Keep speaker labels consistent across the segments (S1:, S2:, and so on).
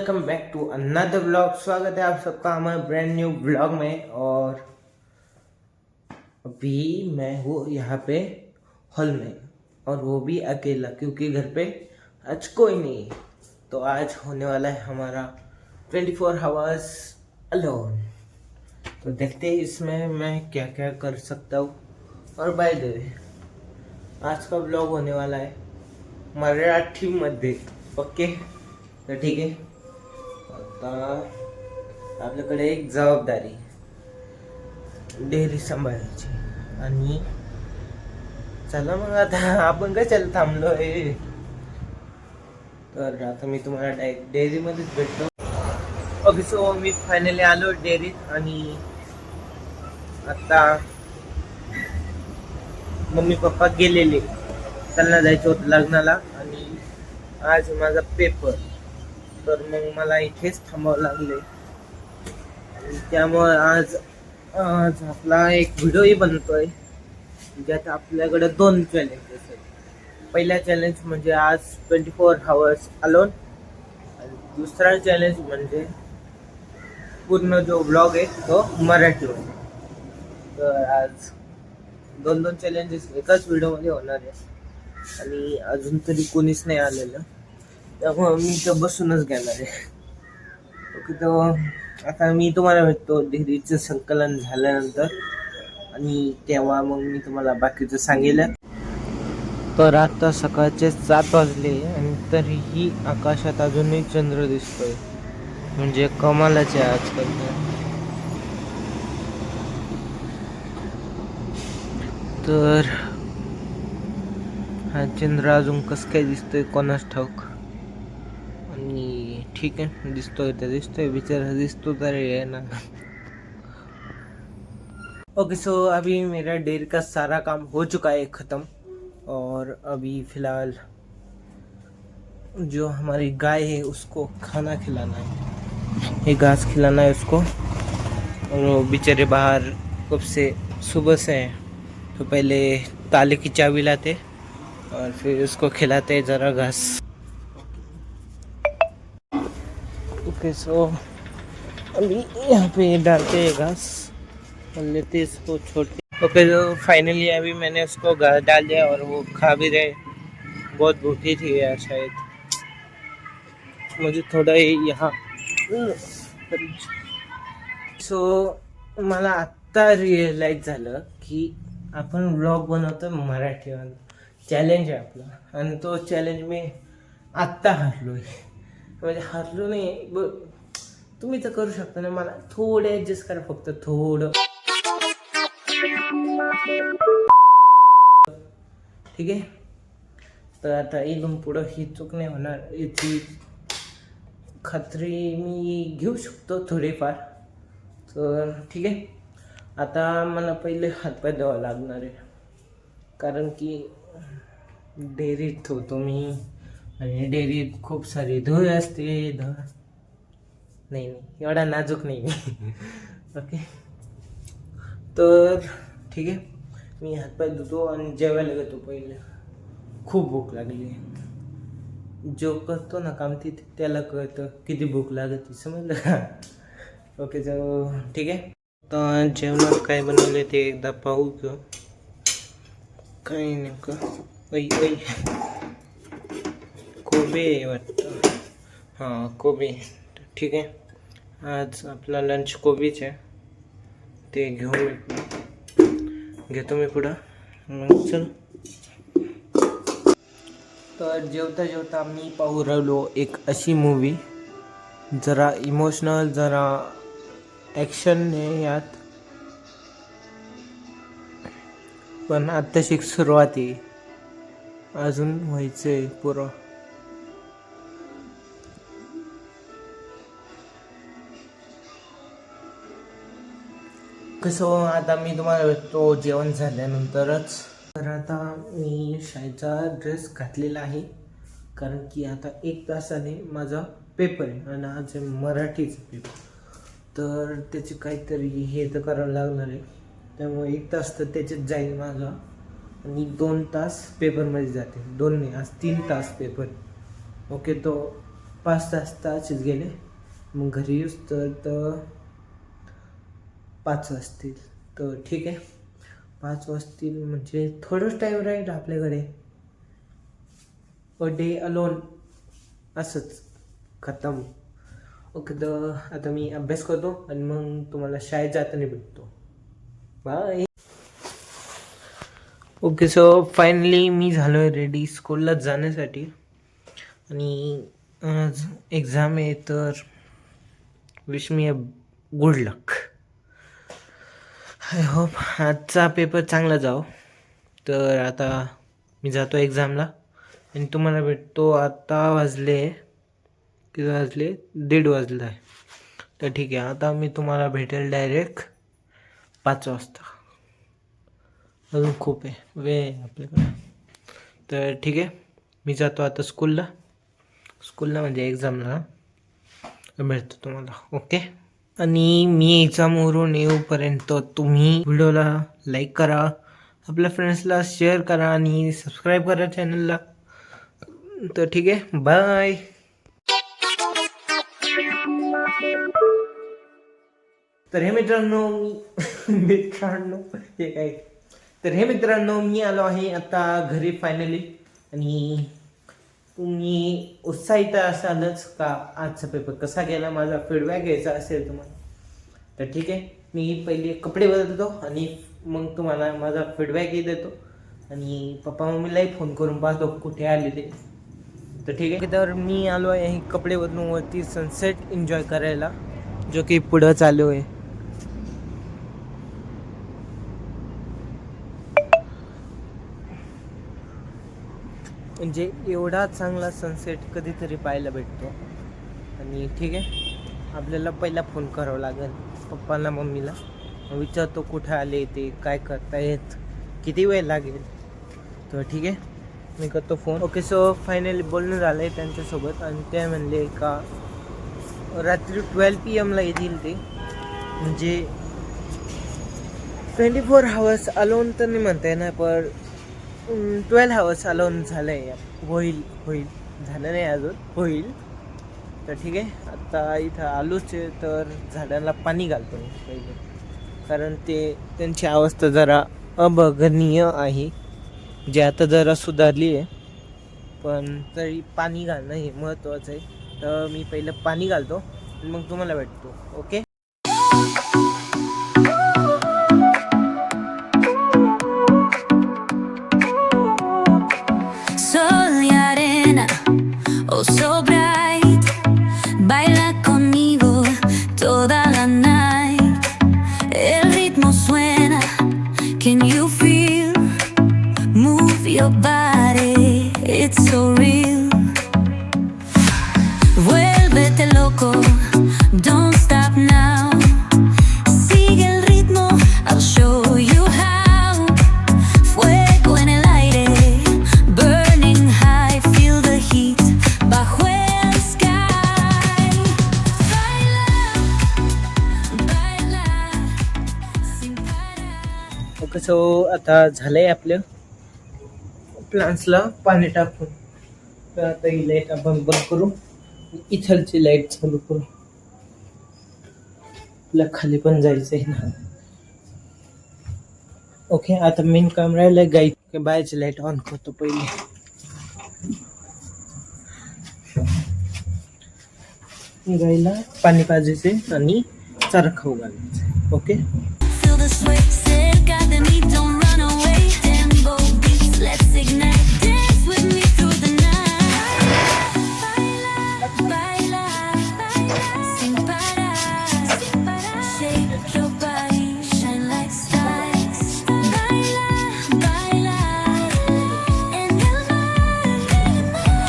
S1: Welcome back to another blog. स्वागत है आप सबका हमारे ब्रांड न्यू ब्लॉग में। और अभी मैं हूँ यहाँ पे हॉल में, और वो भी अकेला, क्योंकि घर पे आज कोई नहीं। तो आज होने वाला है हमारा 24 आवर्स अलोन। तो देखते हैं इसमें मैं क्या क्या कर सकता हूँ। और बाय द वे, आज का ब्लॉग होने वाला है मराठीमध्ये। ओके, तर ठीक आहे। आता आपल्याकडे एक जबाबदारी, डेअरी सांभाळायची। आणि चला मग आता आपण कशाला थांबलोय, तर आता मी तुम्हाला डायरेक्ट डेअरीमध्येच भेटतो। ओके, सो मी फायनली आलो डेअरीत। आणि आता मम्मी पप्पा गेलेले, त्यांना जायचं होतं लग्नाला। आणि आज माझा पेपर, तर मग मला इथेच थांबावं लागले। त्यामुळे आज आज आपला एक व्हिडिओही बनतोय, ज्यात आपल्याकडे 2 चॅलेंजेस आहेत। पहिला चॅलेंज म्हणजे आज 24 आवर्स अलोन, आणि दुसरा चॅलेंज म्हणजे पूर्ण जो ब्लॉग आहे तो मराठीमध्ये। तर आज 2 चॅलेंजेस एकाच व्हिडिओमध्ये होणार आहे। आणि अजून तरी कोणीच नाही आलेलं, त्यामुळे मी तर बसूनच घेणार आहे। ओके, तर आता मी तुम्हाला भेटतो डिग्रीचं संकलन झाल्यानंतर, आणि तेव्हा मग मी तुम्हाला बाकीचं सांगेल। तर आता सकाळचे 7 वाजले, आणि तरीही आकाशात अजूनही चंद्र दिसतोय, म्हणजे कमालच आहे आजकाल। तर हा चंद्र अजून कसं काय दिसतोय कोणास ठाऊक। आणि ठीक है, दिसतोय तर दिसतोय, बिचारा दिसतो तर है ना। ओके, सो अभी मेरा डेयर का सारा काम हो चुका है ख़त्म। और अभी फ़िलहाल जो हमारी गाय है उसको खाना खिलाना है, ये घास खिलाना है उसको। और वो बेचारे बाहर कब से, सुबह से हैं। तो पहले ताले की चाबी लाते और फिर उसको खिलाते ज़रा घास। ओके, सो अभी यहाँ पे डालते हैं घास और लेते इसको छोड़ते। ओके, तो फाइनली अभी मैंने उसको घास डाल दिया और वो खा भी रहे। बहुत भूखी थी यार शायद, मुझे थोड़ा यहाँ। सो मला आत्ता रिअलाइज झालं की आपण ब्लॉग बनवतो मराठीमध्ये। चॅलेंज आहे आपला, आणि तो चॅलेंज मी आत्ता हारलोय। म्हणजे हारलो नाही, तुम्ही तर करू शकता ना। मला थोडं ॲडजस्ट करा, फक्त थोडं, ठीक आहे। तर आता इथून पुढं ही चूक नाही होणार, याची खात्री मी घेऊ शकतो थोडीफार। तर ठीक आहे, आता मला पहिले हातपाय धुवावं लागणार आहे, कारण की डेअरीत होतो मी, आणि डेअरीत खूप सारी धूळ असते। नाही एवढा नाजूक नाही मी। ओके, तर ठीक आहे, मी हातपाय धुतो आणि जेवायला घेतो पहिले। खूप भूक लागली आहे। जो करतो ना काम तिथे त्याला कळतं किती भूक लागते, समजलं का? ओके, तर ठीक आहे। तर जेवणात काय बनवले ते एकदा पाहू का? काही नेमकं ऐ कोबी वाटतं, हां कोबी। ठीक आहे, आज आपला लंच कोबीच आहे, ते घेतो मी पुढं। मग चल, तर जेवता जेवता मी पाहू राहिलो एक अशी मूवी, जरा इमोशनल, जरा ॲक्शन आहे यात, पण आत्ताशी सुरुवात आहे, अजून व्हायचं आहे पुरं। कसं, आता मी तुम्हाला भेटतो जेवण झाल्यानंतरच। तर आता मी शाळेचा ड्रेस घातलेला आहे, कारण की आता 1 तासाने माझा पेपर आहे, आणि आज आहे मराठीचा पेपर। तर त्याचे काहीतरी हे तर करावं लागणार आहे, त्यामुळे 1 तास तर त्याच्यात जाईल माझा, आणि 2 तास पेपरमध्ये जाते। 2 नाही, आज 3 तास पेपर। ओके, तो 5 तासच गेले. मग घरी येऊस तर 5 वाजतील. तर ठीक आहे, 5 वाजतील म्हणजे थोडंच टाईम राहील आपल्याकडे. अ डे अलोन असंच खतम. ओके, तर आता मी अभ्यास करतो आणि मग तुम्हाला शाळेत जाताना भेटतो. बाय. ओके, सो फायनली मी झालो आहे रेडी स्कूलला जाण्यासाठी. आणि आज एक्झाम आहे, तर wish me a good luck. I hope आजचा पेपर चांगला जाओ. तर आता मी जातो एक्झामला आणि तुम्हाला भेटतो. आता वाजले किती वाजले? 1:30 वाजला आहे. तर ठीक आहे, आता मी तुम्हाला भेटेल डायरेक्ट 5 वाजता. अजून खूप आहे, वेळ आहे आपल्याकडे. तर ठीक आहे, मी जातो आता स्कूलला म्हणजे एक्झामला. भेटतो तुम्हाला. ओके. आणि मी एक्झामवरून येऊपर्यंत तुम्ही व्हिडिओला लाईक करा, आपल्या फ्रेंड्सला शेअर करा आणि सबस्क्राईब करा चॅनलला. तर ठीक आहे, बाय. तर हे मित्रांनो मी आलो आहे आता घरी फायनली. आणि तुम्ही उत्साहित असालच का आजचा पेपर कसा गेला, माझा फीडबॅक घ्यायचा असेल तुम्हाला. तर ठीक आहे, मी पहिले कपडे बदलतो आणि मग तुम्हाला माझा फीडबॅकही देतो आणि पप्पा मम्मीलाही फोन करून पाहतो कुठे आले ते. तर ठीक आहे, तर मी आलो आहे कपडे बदलून वरती सनसेट एन्जॉय करायला, जो की पुढं चालू आहे. म्हणजे एवढा चांगला सनसेट कधीतरी पाहायला भेटतो. आणि ठीक आहे, आपल्याला पहिला फोन करावा लागेल पप्पांना मम्मीला. विचारतो कुठे आले ते, काय करतायत, किती वेळ लागेल. तर ठीक आहे, मी करतो फोन. ओके, सो फायनली बोलणं झालं आहे त्यांच्यासोबत आणि ते म्हणले का रात्री 12 PM येतील ते. म्हणजे 24 hours अलोन तर नाही म्हणता येणार, पण 12 hours अलोन झालं आहे. होईल झालं नाही अजून, होईल. तर ठीक आहे, आता इथं आलोच आहे, तर झाडांना पाणी घालतो मी पहिले, कारण त्यांची अवस्था जरा अबघनीय आहे. जे आता जरा सुधारली आहे, पण तरी पाणी घालणं हे महत्त्वाचं आहे. तर मी पहिलं पाणी घालतो आणि मग तुम्हाला भेटतो. Okay.
S2: Sol y arena, oh so bright, baila conmigo toda la night. El ritmo suena, can you feel? Move your body, it's so real. Vuélvete loco, don't stop now. Sigue el ritmo, I'll show you how. Fuego en el aire, burning high, feel the heat bajo el sky. Baila, sin parar.
S1: Okay, so आता झालंय आपलं प्लांट्सला पाणी टाकून. तर आता ही light आपण बंद करू, इथलची लाईट चालू करू. आपल्या खाली पण जायचं आहे ना. ओके, आता मेन काम राहिलं गाई बाहेरची लाईट ऑन करतो पहिले. गाईला पाणी पाजायचे आणि चारा खाऊ घालायचं. Okay.
S2: Feel the sway, cerca de mí, don't run away. Tempo beats, let's ignite. Dance with me through the night. Baila, baila, sin parar. Shake your body, shine like stars. Baila, baila, en el mar.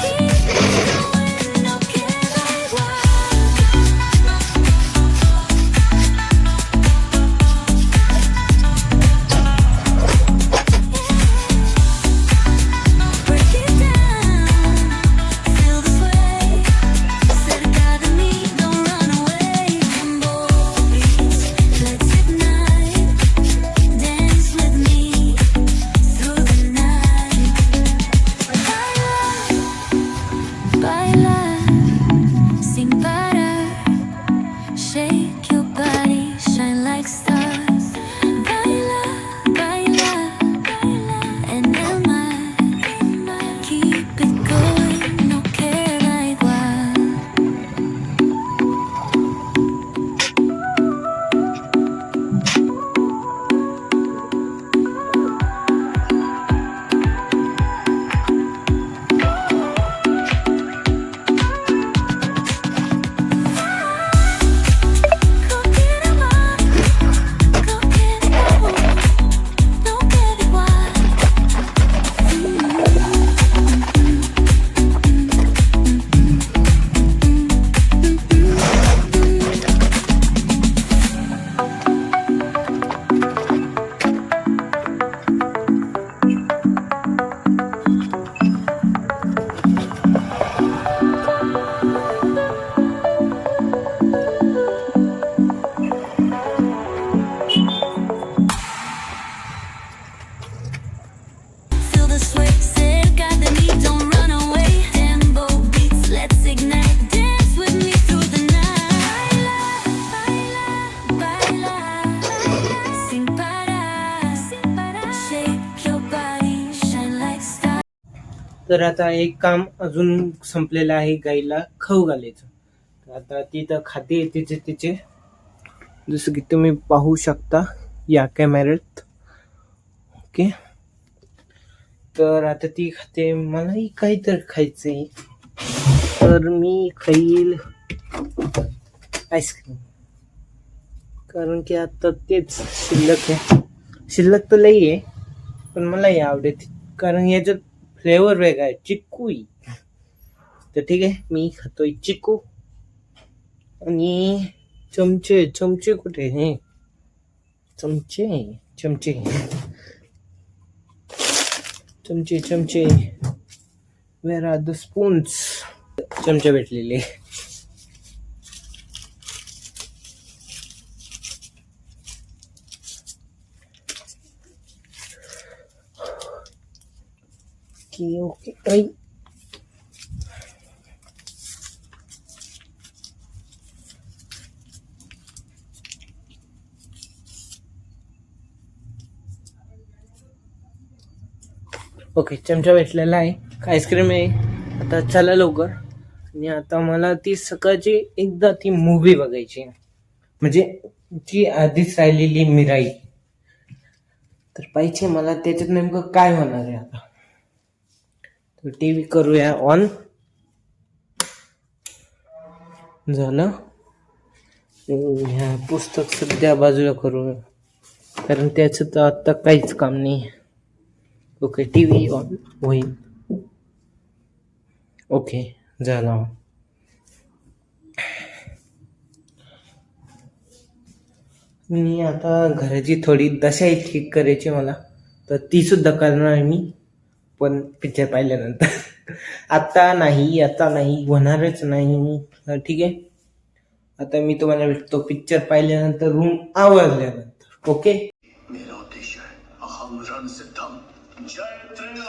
S2: Keep going, no queda igual. Shake your body, shine like stars. Baila, baila, baila. And am I keep it going, no queda igual. Go get 'em all, go get it all, no queda igual. Feel the sway, cerca de mí, don't run away. Tempo beats, let's ignite. Dance with me through the night. Baila, baila, baila, sin parar, sin parar. Shake your body, shine like stars.
S1: तर आता एक काम अजून संपलेलं आहे, गाईला खाऊ घालायचं. तर आता ती तर खाते तिचे जसं की तुम्ही पाहू शकता या कॅमेऱ्यात. ओके, तर आता ती खाते, मलाही काहीतरी खायचंय, तर मी खाईल आईस्क्रीम. कारण की आता तेच शिल्लक आहे, शिल्लक तर लई आहे, पण मलाही आवडते कारण याच्यात फ्लेवर वेगळा आहे, चिक्कू. तर ठीक आहे, मी खातोय चिक्कू. आणि चमचे कुठे हे चमचे वेर आर द स्पून्स. चमचे भेटलेले. Okay I. ओके, चमचा भेटलेला आहे, आईस्क्रीम आहे. आता चला लवकर. आणि आता मला ती सकाळची एकदा ती मूवी बघायची, म्हणजे ती आधीच राहिलेली मिराई. तर पाहिजे मला त्याच्यात नेमकं काय होणार आहे आता. तर टीव्ही करूया ऑन. झालं. ह्या पुस्तक सध्या बाजूला करू, कारण त्याचं तर आता काहीच काम नाही. ओके, टीव्ही ऑन होईल. ओके, झाला. मी आता घराची थोडी दशाही ठीक करायची मला, तर ती सुद्धा करणार मी, पण पिक्चर पाहिल्यानंतर. आता नाही होणारच नाही. तर ठीक आहे, आता मी तुम्हाला भेटतो पिक्चर पाहिल्यानंतर, रूम आवरल्यानंतर. ओके.
S3: मेरा उद्देश्य है अहम रण सिद्धम जय त्रेया.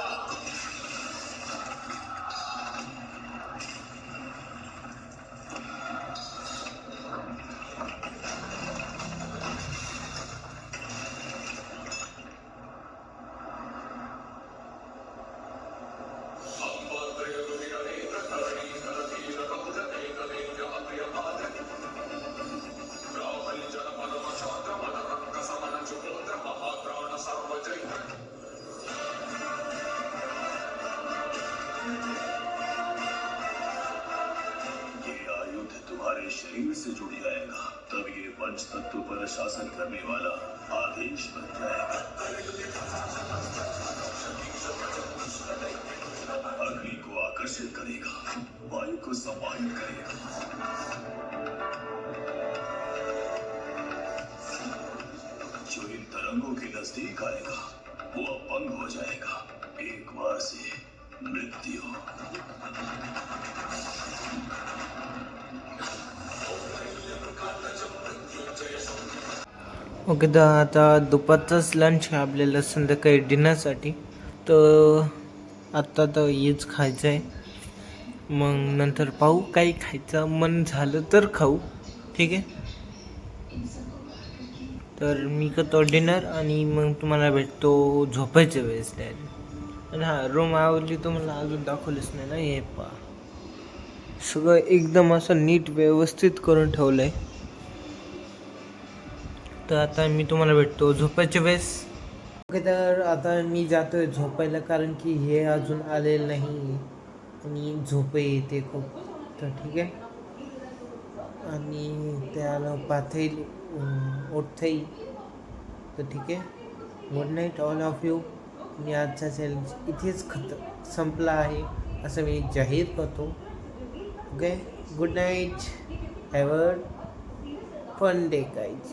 S3: तुम्हारे शरीर से जुड़ जाएगा, तब ये पंच तत्व पर शासन करने वाला आदेश बन जाएगा. अग्नि को आकर्षित करेगा, वायु को समाहित करेगा. जो इन तरंगों के नजदीक आएगा वो अपंग हो जाएगा. एक बार से मृत्यु.
S1: ओके, तर आता दुपारचंच लंच आहे आपल्याला संध्याकाळी डिनरसाठी. तर आत्ता तर हेच खायचं आहे, मग नंतर पाहू काही खायचं मन झालं तर खाऊ. ठीक आहे. तर मी करतो डिनर आणि मग तुम्हाला भेटतो झोपायच्या वेळेस डायरेक्ट. आणि हां, रूम आवडली तुम्हाला अजून दाखवलीच नाही ना. हे पहा, सगळं एकदम असं नीट व्यवस्थित करून ठेवलं आहे. तर आता मी तुम्हाला भेटतो झोपायच्या वेळेस. ओके, तर आता मी जातोय झोपायला कारण की हे अजून आलेलं नाही आणि झोप येते खूप. तर ठीक आहे, आणि त्याला पाथेल उठतही. तर ठीक आहे, good night all of you. मी आजचा चॅलेंज इथेच संपला आहे असं मी जाहीर करतो. Okay, good night, have a fun day guys.